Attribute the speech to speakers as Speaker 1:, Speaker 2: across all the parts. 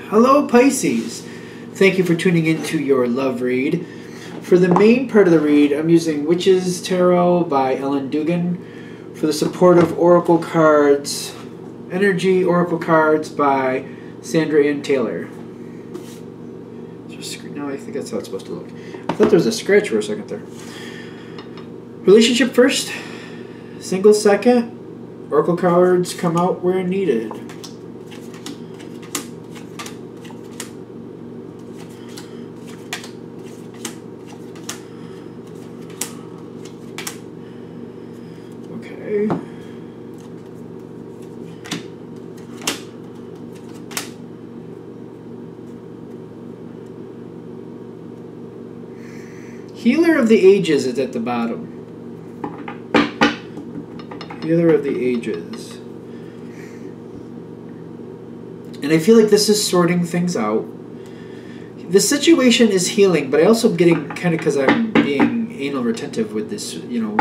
Speaker 1: Hello, Pisces. Thank you for tuning into your love read. For the main part of the read, I'm using Witches Tarot by Ellen Dugan. For the supportive oracle cards, Energy Oracle cards by Sandra Ann Taylor. No, I think that's how it's supposed to look. I thought there was a scratch for a second there. Relationship first, single second. Oracle cards come out where needed. Okay. Healer of the Ages is at the bottom. Healer of the Ages. And I feel like this is sorting things out. The situation is healing, but I also am getting, kind of because I'm being anal retentive with this, you know,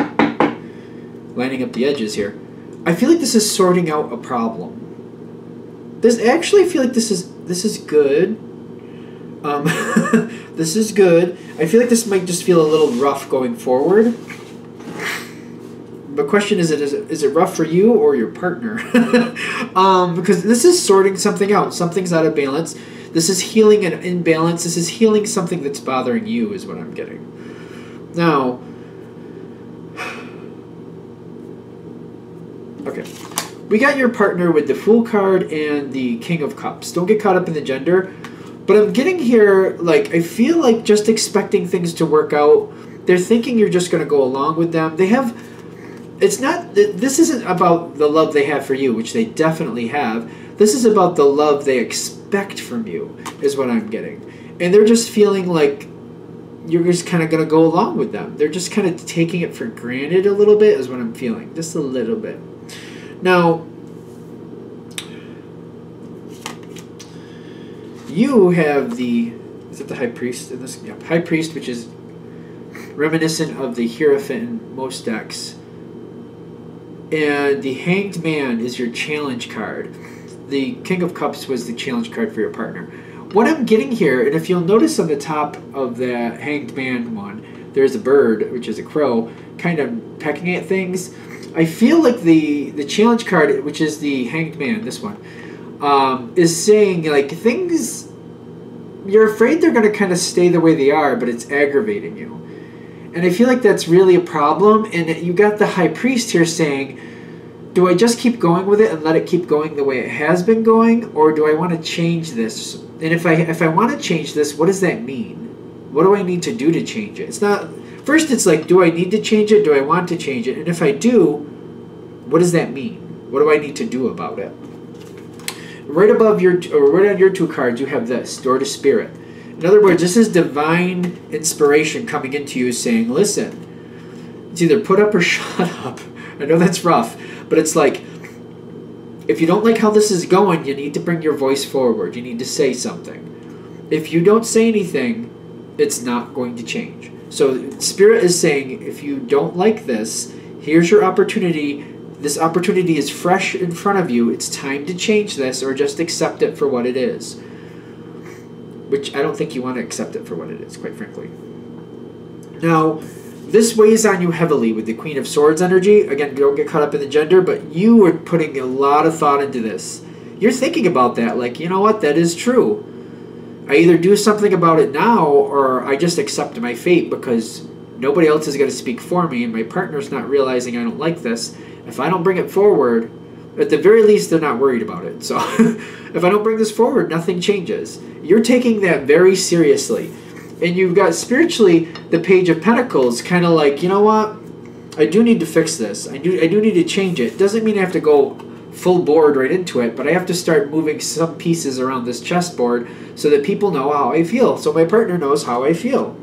Speaker 1: lining up the edges here. I feel like this is sorting out a problem. This actually, I feel like this is good. This is good. I feel like this might just feel a little rough going forward. The question is it rough for you or your partner? Because this is sorting something out. Something's out of balance. This is healing an imbalance. This is healing something that's bothering you is what I'm getting. Now, okay. We got your partner with the Fool card and the King of Cups. Don't get caught up in the gender. But I'm getting here, like, I feel like just expecting things to work out. They're thinking you're just going to go along with them. They have, it's not, this isn't about the love they have for you, which they definitely have. This is about the love they expect from you, is what I'm getting. And they're just feeling like you're just kind of going to go along with them. They're just kind of taking it for granted a little bit, is what I'm feeling. Just a little bit. Now, you have the, is it the High Priest in this? Yeah, High Priest, which is reminiscent of the Hierophant in most decks. And the Hanged Man is your challenge card. The King of Cups was the challenge card for your partner. What I'm getting here, and if you'll notice on the top of the Hanged Man one, there's a bird, which is a crow, kind of pecking at things. I feel like the challenge card, which is the Hanged Man, this one, is saying, like, things, you're afraid they're going to kind of stay the way they are, but it's aggravating you. And I feel like that's really a problem. And you got the High Priest here saying, do I just keep going with it and let it keep going the way it has been going? Or do I want to change this? And if I want to change this, what does that mean? What do I need to do to change it? It's not, first it's like, do I need to change it? Do I want to change it? And if I do, what does that mean? What do I need to do about it? Right above your, or right on your two cards, you have this, Door to Spirit. In other words, this is divine inspiration coming into you saying, listen, it's either put up or shut up. I know that's rough, but it's like, if you don't like how this is going, you need to bring your voice forward. You need to say something. If you don't say anything, it's not going to change. So Spirit is saying, if you don't like this, here's your opportunity. This opportunity is fresh in front of you. It's time to change this or just accept it for what it is. Which I don't think you want to accept it for what it is, quite frankly. Now, this weighs on you heavily with the Queen of Swords energy. Again, don't get caught up in the gender, but you are putting a lot of thought into this. You're thinking about that, like, you know what, that is true. I either do something about it now or I just accept my fate because nobody else is going to speak for me and my partner's not realizing I don't like this. If I don't bring it forward, at the very least, they're not worried about it. So if I don't bring this forward, nothing changes. You're taking that very seriously. And you've got spiritually the Page of Pentacles kind of like, you know what? I do need to fix this. I do need to change it. Doesn't mean I have to go full board right into it, but I have to start moving some pieces around this chessboard so that people know how I feel. So my partner knows how I feel.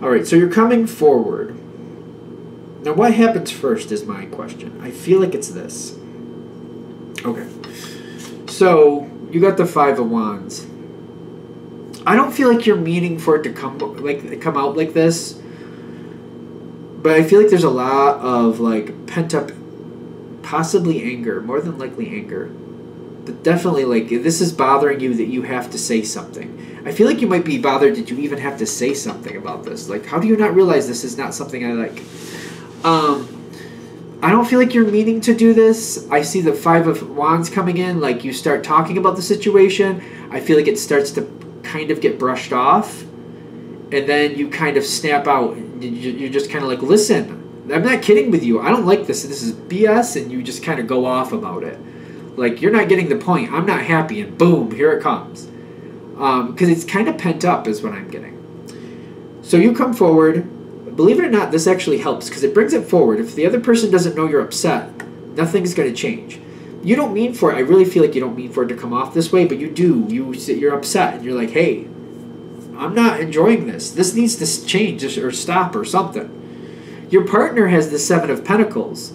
Speaker 1: All right, so you're coming forward. Now, what happens first is my question. I feel like it's this. Okay. So, you got the Five of Wands. I don't feel like you're meaning for it to come out like this. But I feel like there's a lot of, like, pent-up, possibly anger, more than likely anger. But definitely, like, this is bothering you that you have to say something. I feel like you might be bothered that you even have to say something about this. Like, how do you not realize this is not something I like? I don't feel like you're meaning to do this. I see the Five of Wands coming in. Like, you start talking about the situation. I feel like it starts to kind of get brushed off. And then you kind of snap out. You're just kind of like, listen, I'm not kidding with you. I don't like this. This is BS. And you just kind of go off about it. Like, you're not getting the point. I'm not happy. And boom, here it comes. Because it's kind of pent up is what I'm getting. So you come forward. Believe it or not, this actually helps because it brings it forward. If the other person doesn't know you're upset, nothing's going to change. You don't mean for it. I really feel like you don't mean for it to come off this way, but you do. You're upset and you're like, hey, I'm not enjoying this. This needs to change or stop or something. Your partner has the Seven of Pentacles.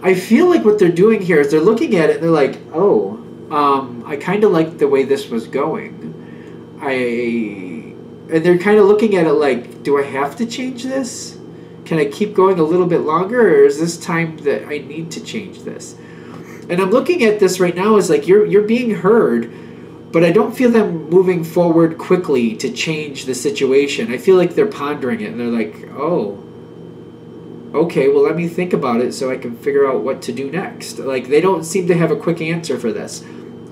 Speaker 1: I feel like what they're doing here is they're looking at it and they're like, oh, I kind of like the way this was going. And they're kind of looking at it like, do I have to change this? Can I keep going a little bit longer, or is this time that I need to change this? And I'm looking at this right now as like you're being heard, but I don't feel them moving forward quickly to change the situation. I feel like they're pondering it, and they're like, oh, okay, well, let me think about it so I can figure out what to do next. Like, they don't seem to have a quick answer for this.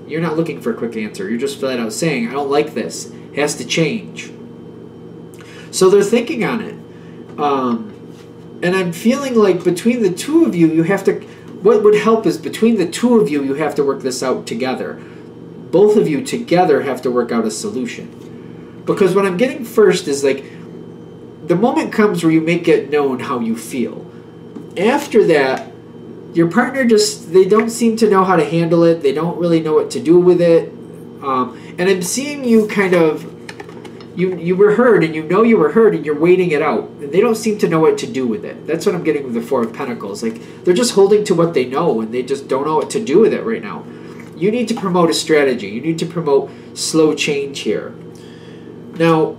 Speaker 1: You're not looking for a quick answer. You're just flat out saying, I don't like this. It has to change. So they're thinking on it. And I'm feeling like between the two of you, you have to... What would help is between the two of you, you have to work this out together. Both of you together have to work out a solution. Because what I'm getting first is like... The moment comes where you make it known how you feel. After that, your partner just... They don't seem to know how to handle it. They don't really know what to do with it. And I'm seeing you kind of... You were heard, and you know you were heard, and you're waiting it out. And they don't seem to know what to do with it. That's what I'm getting with the Four of Pentacles. Like, they're just holding to what they know, and they just don't know what to do with it right now. You need to promote a strategy. You need to promote slow change here. Now,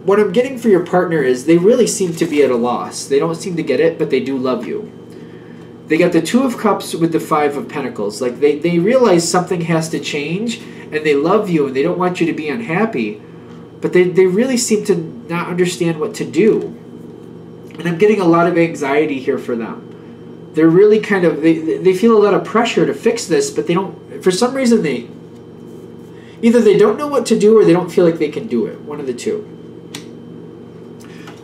Speaker 1: what I'm getting for your partner is they really seem to be at a loss. They don't seem to get it, but they do love you. They got the Two of Cups with the Five of Pentacles. Like, they realize something has to change, and they love you, and they don't want you to be unhappy. But they really seem to not understand what to do. And I'm getting a lot of anxiety here for them. They're really kind of, they feel a lot of pressure to fix this, but they don't, for some reason either they don't know what to do or they don't feel like they can do it. One of the two.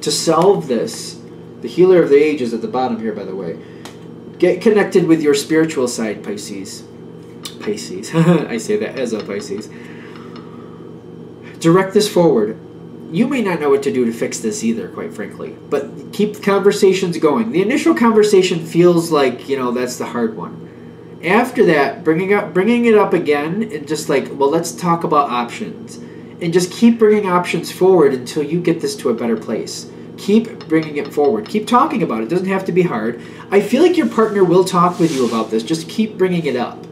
Speaker 1: To solve this, the Healer of the Ages at the bottom here, by the way. Get connected with your spiritual side, Pisces. Pisces. I say that as a Pisces. Direct this forward. You may not know what to do to fix this either, quite frankly. But keep conversations going. The initial conversation feels like, you know, that's the hard one. After that, bringing it up again and just like, well, let's talk about options. And just keep bringing options forward until you get this to a better place. Keep bringing it forward. Keep talking about it. It doesn't have to be hard. I feel like your partner will talk with you about this. Just keep bringing it up.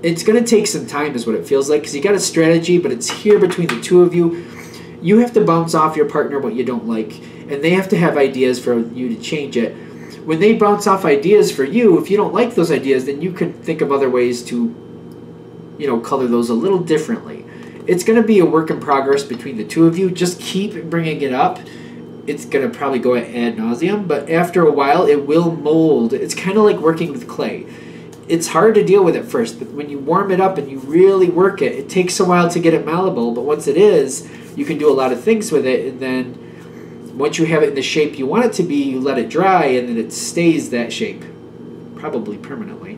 Speaker 1: It's going to take some time is what it feels like because you got a strategy, but it's here between the two of you. You have to bounce off your partner what you don't like, and they have to have ideas for you to change it. When they bounce off ideas for you, if you don't like those ideas, then you can think of other ways to, you know, color those a little differently. It's going to be a work in progress between the two of you. Just keep bringing it up. It's going to probably go ad nauseum, but after a while, it will mold. It's kind of like working with clay. It's hard to deal with at first, but when you warm it up and you really work it, it takes a while to get it malleable, but once it is, you can do a lot of things with it, and then once you have it in the shape you want it to be, you let it dry, and then it stays that shape, probably permanently,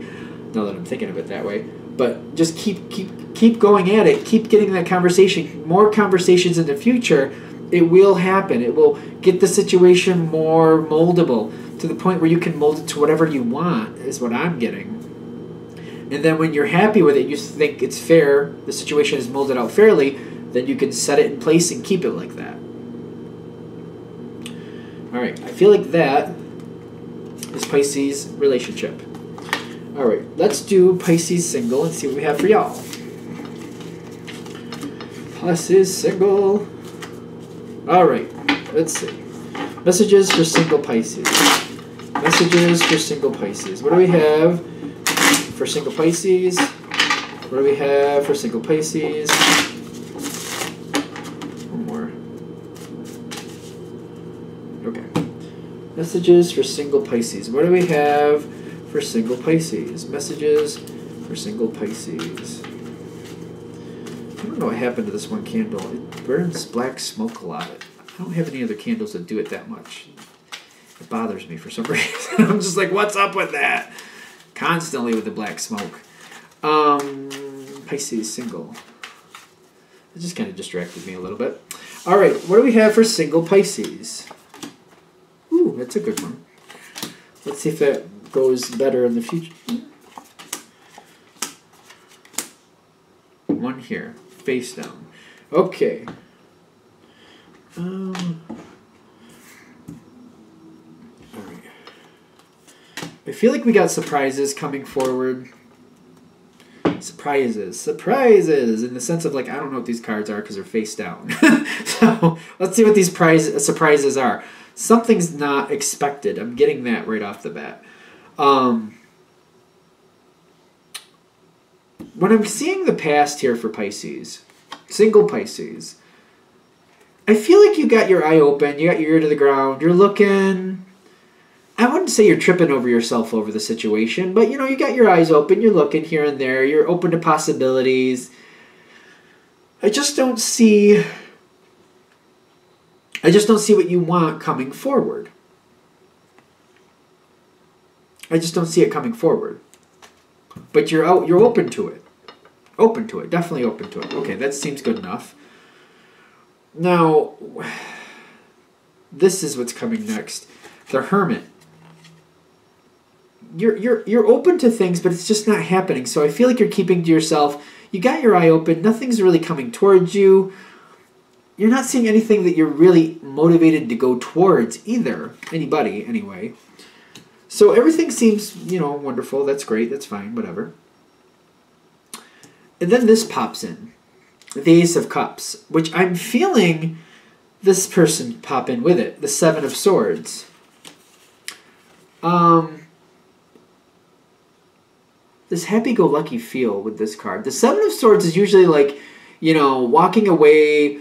Speaker 1: now that I'm thinking of it that way. But just keep going at it, keep getting that conversation, more conversations in the future. It will happen. It will get the situation more moldable to the point where you can mold it to whatever you want, is what I'm getting. And then when you're happy with it, you think it's fair, the situation is molded out fairly, then you can set it in place and keep it like that. Alright, I feel like that is Pisces relationship. Alright, let's do Pisces single and see what we have for y'all. Pisces single. Alright, let's see. Messages for single Pisces. Messages for single Pisces. What do we have for single Pisces? What do we have for single Pisces? One more. Okay. Messages for single Pisces. What do we have for single Pisces? Messages for single Pisces. I don't know what happened to this one candle. It burns black smoke a lot. I don't have any other candles that do it that much. It bothers me for some reason. I'm just like, what's up with that? Constantly with the black smoke. Pisces single. It just kind of distracted me a little bit. All right, what do we have for single Pisces? Ooh, that's a good one. Let's see if that goes better in the future. One here, face down. Okay. All right. I feel like we got surprises coming forward. Surprises in the sense of like, I don't know what these cards are because they're face down. So let's see what these surprises are. Something's not expected. I'm getting that right off the bat. When I'm seeing the past here for Pisces, single Pisces, I feel like you got your eye open, you got your ear to the ground, you're looking. I wouldn't say you're tripping over yourself over the situation, but you know, you got your eyes open, you're looking here and there, you're open to possibilities. I just don't see what you want coming forward. I just don't see it coming forward. But you're open to it. Open to it, definitely open to it. Okay, that seems good enough. Now, this is what's coming next. The Hermit. You're open to things, but it's just not happening. So I feel like you're keeping to yourself. You got your eye open. Nothing's really coming towards you. You're not seeing anything that you're really motivated to go towards either. Anybody, anyway. So everything seems, you know, wonderful. That's great. That's fine. Whatever. And then this pops in. The Ace of Cups, which I'm feeling this person pop in with it. The Seven of Swords. This happy-go-lucky feel with this card. The Seven of Swords is usually like, you know, walking away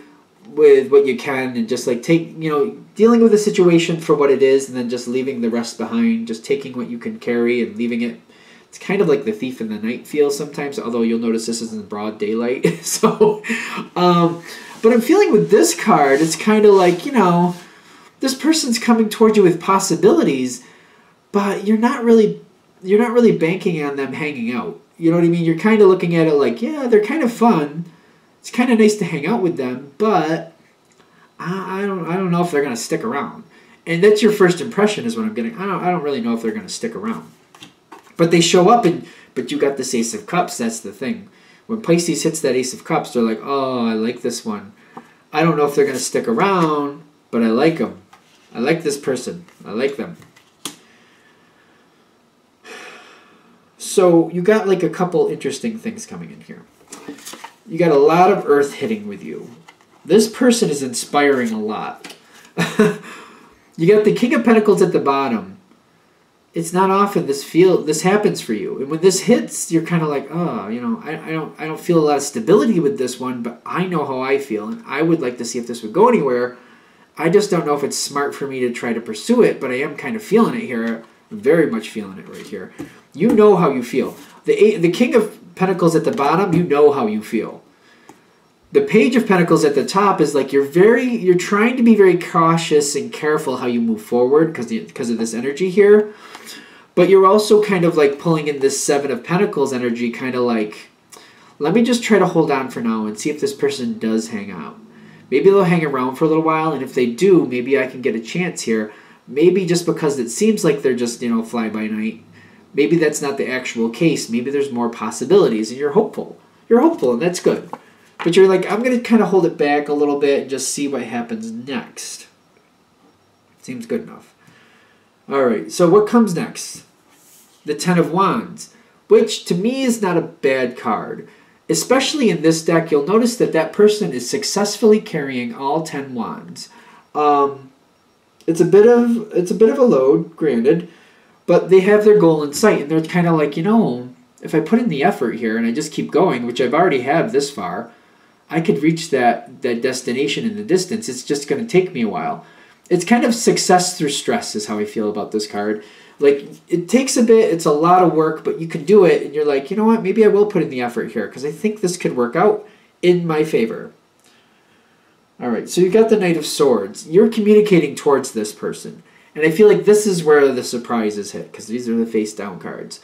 Speaker 1: with what you can and just like dealing with the situation for what it is and then just leaving the rest behind, just taking what you can carry and leaving it. It's kind of like the Thief in the Night feel sometimes, although you'll notice this is in broad daylight. So, but I'm feeling with this card, it's kind of like, you know, this person's coming toward you with possibilities, but you're not really banking on them hanging out. You know what I mean? You're kind of looking at it like, yeah, they're kind of fun. It's kind of nice to hang out with them, but I don't know if they're going to stick around. And that's your first impression is what I'm getting. I don't really know if they're going to stick around. But they show up, but you got this Ace of Cups. That's the thing. When Pisces hits that Ace of Cups, they're like, oh, I like this one. I don't know if they're going to stick around, but I like them. I like this person. I like them. So you got like a couple interesting things coming in here. You got a lot of earth hitting with you. This person is inspiring a lot. You got the King of Pentacles at the bottom. It's not often this happens for you. And when this hits, you're kind of like, oh, you know, I don't feel a lot of stability with this one, but I know how I feel, and I would like to see if this would go anywhere. I just don't know if it's smart for me to try to pursue it, but I am kind of feeling it here. I'm very much feeling it right here. You know how you feel. The King of Pentacles at the bottom, you know how you feel. The Page of Pentacles at the top is like you're trying to be very cautious and careful how you move forward because of this energy here. But you're also kind of like pulling in this Seven of Pentacles energy, kind of like, let me just try to hold on for now and see if this person does hang out. Maybe they'll hang around for a little while, and if they do, maybe I can get a chance here. Maybe just because it seems like they're just, you know, fly-by-night. Maybe that's not the actual case. Maybe there's more possibilities, and you're hopeful. You're hopeful, and that's good. But you're like, I'm going to kind of hold it back a little bit and just see what happens next. Seems good enough. All right, so what comes next? The Ten of Wands, which to me is not a bad card. Especially in this deck, you'll notice that that person is successfully carrying all 10 wands. It's a bit of a load, granted, but they have their goal in sight, and they're kind of like, you know, if I put in the effort here and I just keep going, which I've already have this far, I could reach that destination in the distance. It's just going to take me a while. It's kind of success through stress is how I feel about this card. Like, it takes a bit, it's a lot of work, but you can do it, and you're like, you know what, maybe I will put in the effort here, because I think this could work out in my favor. All right, so you got the Knight of Swords. You're communicating towards this person, and I feel like this is where the surprises hit, because these are the face-down cards.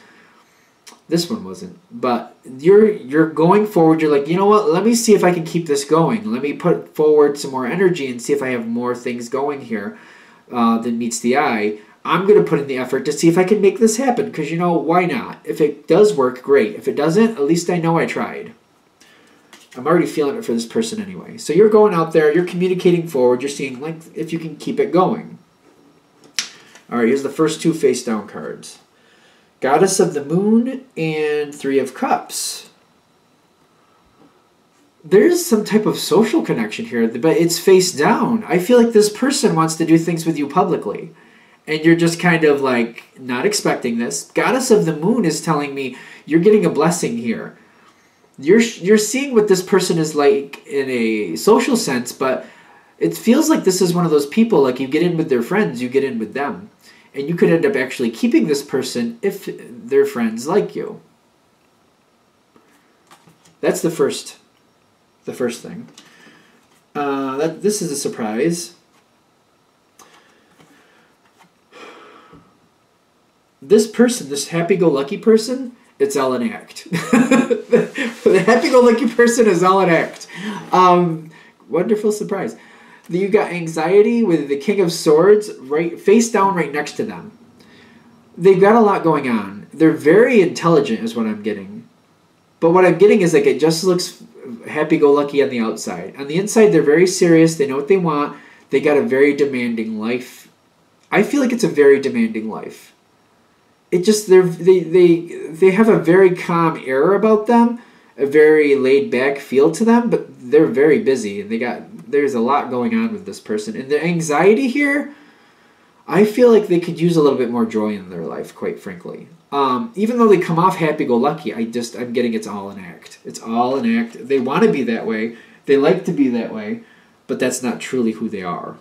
Speaker 1: This one wasn't, but you're going forward. You're like, you know what, let me see if I can keep this going. Let me put forward some more energy and see if I have more things going here than meets the eye. I'm going to put in the effort to see if I can make this happen, because, you know, why not? If it does work, great. If it doesn't, at least I know I tried. I'm already feeling it for this person anyway. So you're going out there, you're communicating forward, you're seeing like if you can keep it going. All right, here's the first two face-down cards. Goddess of the Moon and Three of Cups. There's some type of social connection here, but it's face down. I feel like this person wants to do things with you publicly. And you're just kind of like not expecting this. Goddess of the Moon is telling me you're getting a blessing here. You're seeing what this person is like in a social sense, but it feels like this is one of those people, like you get in with their friends, you get in with them. And you could end up actually keeping this person if their friends like you. That's the first thing. This is a surprise. This person, this happy-go-lucky person, it's all an act. The happy-go-lucky person is all an act. Wonderful surprise. You got anxiety with the King of Swords right face down right next to them. They've got a lot going on. They're very intelligent is what I'm getting. But what I'm getting is like it just looks happy-go-lucky on the outside. On the inside, they're very serious. They know what they want. They got a very demanding life. I feel like it's a very demanding life. It just they have a very calm air about them, a very laid-back feel to them, but they're very busy and there's a lot going on with this person. And the anxiety here, I feel like they could use a little bit more joy in their life, quite frankly. Even though they come off happy-go-lucky, I'm getting it's all an act. It's all an act. They want to be that way. They like to be that way, but that's not truly who they are.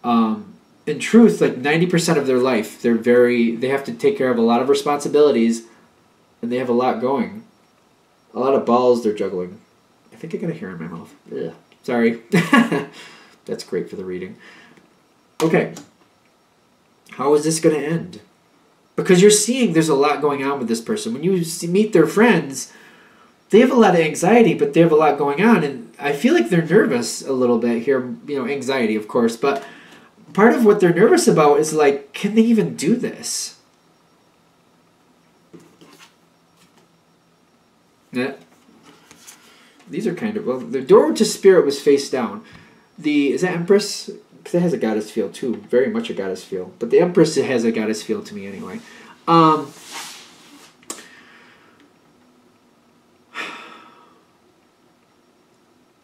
Speaker 1: In truth, like 90% of their life, they have to take care of a lot of responsibilities, and they have a lot going. A lot of balls they're juggling. I think I got a hair in my mouth. Ugh. Sorry. That's great for the reading. Okay. How is this going to end? Because you're seeing there's a lot going on with this person. When you meet their friends, they have a lot of anxiety, but they have a lot going on. And I feel like they're nervous a little bit here. You know, anxiety, of course. But part of what they're nervous about is like, can they even do this? Yeah. These are kind of, well, the door to spirit was face down. Is that Empress? Because it has a goddess feel too. Very much a goddess feel. But the Empress has a goddess feel to me anyway.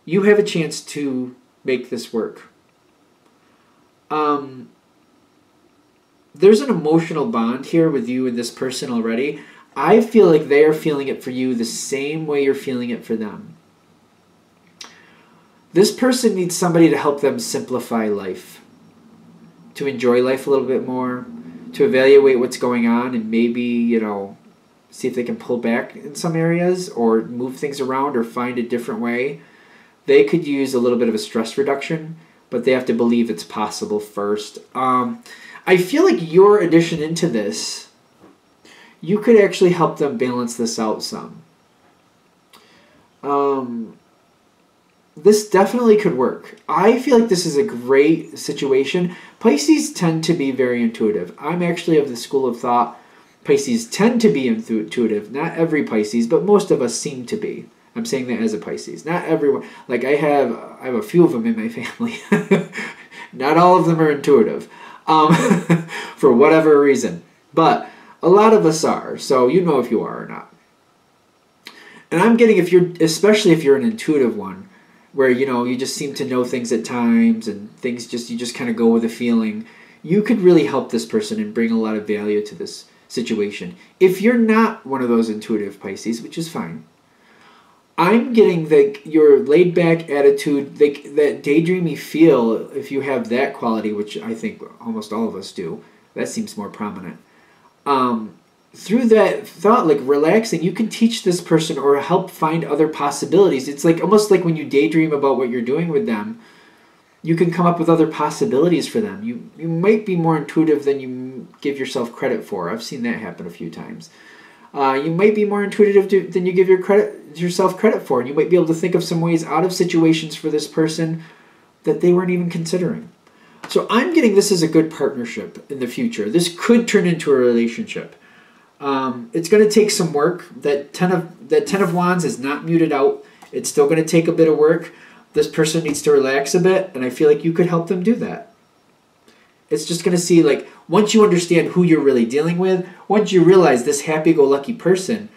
Speaker 1: You have a chance to make this work. There's an emotional bond here with you and this person already. I feel like they are feeling it for you the same way you're feeling it for them. This person needs somebody to help them simplify life, to enjoy life a little bit more, to evaluate what's going on and maybe, you know, see if they can pull back in some areas or move things around or find a different way. They could use a little bit of a stress reduction, but they have to believe it's possible first. I feel like your addition into this, you could actually help them balance this out some. This definitely could work. I feel like this is a great situation. Pisces tend to be very intuitive. I'm actually of the school of thought Pisces tend to be intuitive. Not every Pisces, but most of us seem to be. I'm saying that as a Pisces. Not everyone. Like I have a few of them in my family. Not all of them are intuitive. For whatever reason. But a lot of us are. So you know if you are or not. And I'm getting especially if you're an intuitive one, where, you know, you just seem to know things at times and you just kind of go with a feeling, you could really help this person and bring a lot of value to situation. If you're not one of those intuitive Pisces, which is fine, I'm getting your laid-back attitude, that daydreamy feel, if you have that quality, which I think almost all of us do, that seems more prominent. Through that thought, like relaxing, you can teach this person or help find other possibilities. It's like almost like when you daydream about what you're doing with them, you can come up with other possibilities for them. You might be more intuitive than you give yourself credit for. I've seen that happen a few times. You might be more intuitive than you give yourself credit for, and you might be able to think of some ways out of situations for this person that they weren't even considering. So I'm getting this as a good partnership in the future. This could turn into a relationship. It's going to take some work. That Ten of Wands is not muted out. It's still going to take a bit of work. This person needs to relax a bit, and I feel like you could help them do that. It's just going to see, like, once you understand who you're really dealing with, once you realize this happy-go-lucky person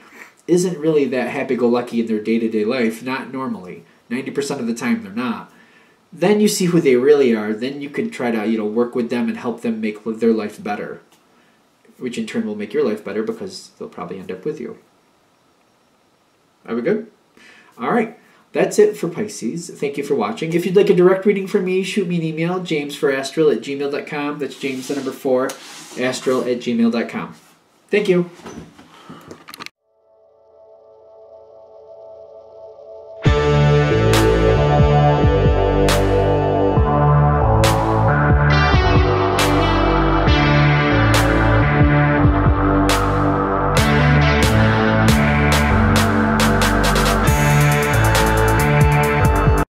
Speaker 1: isn't really that happy-go-lucky in their day-to-day life, not normally. 90% of the time they're not. Then you see who they really are. Then you can try to, work with them and help them make their life better, which in turn will make your life better because they'll probably end up with you. Are we good? All right. That's it for Pisces. Thank you for watching. If you'd like a direct reading from me, shoot me an email, jamesforastral@gmail.com. That's James, the number 4, astral@gmail.com. Thank you.